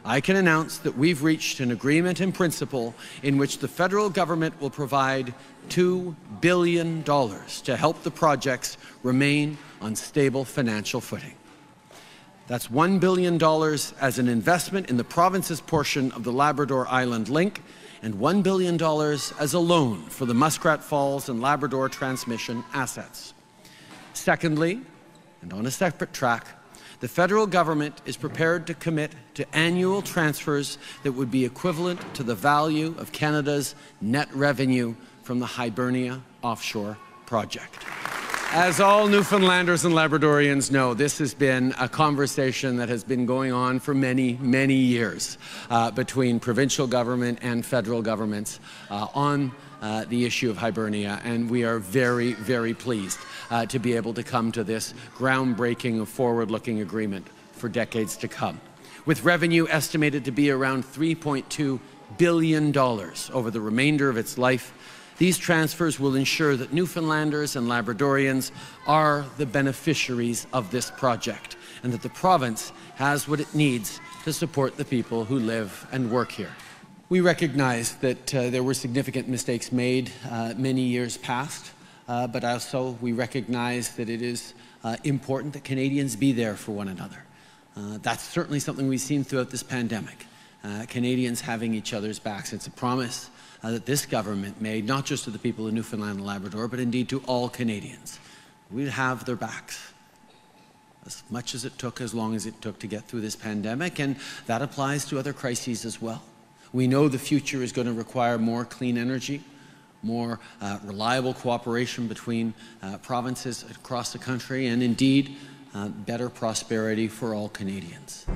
I can announce that we've reached an agreement in principle in which the federal government will provide $2 billion to help the projects remain on stable financial footing. That's $1 billion as an investment in the province's portion of the Labrador Island Link and $1 billion as a loan for the Muskrat Falls and Labrador transmission assets. Secondly, and on a separate track, the federal government is prepared to commit to annual transfers that would be equivalent to the value of Canada's net revenue from the Hibernia offshore project. As all Newfoundlanders and Labradorians know, this has been a conversation that has been going on for many, many years between provincial government and federal governments on the issue of Hibernia, and we are very, very pleased to be able to come to this groundbreaking, forward-looking agreement for decades to come. With revenue estimated to be around $3.2 billion over the remainder of its life, these transfers will ensure that Newfoundlanders and Labradorians are the beneficiaries of this project and that the province has what it needs to support the people who live and work here. We recognize that there were significant mistakes made many years past, but also we recognize that it is important that Canadians be there for one another. That's certainly something we've seen throughout this pandemic, Canadians having each other's backs. It's a promise that this government made, not just to the people of Newfoundland and Labrador, but indeed to all Canadians. We'd have their backs as much as it took, as long as it took to get through this pandemic, and that applies to other crises as well. We know the future is going to require more clean energy, more reliable cooperation between provinces across the country, and indeed better prosperity for all Canadians.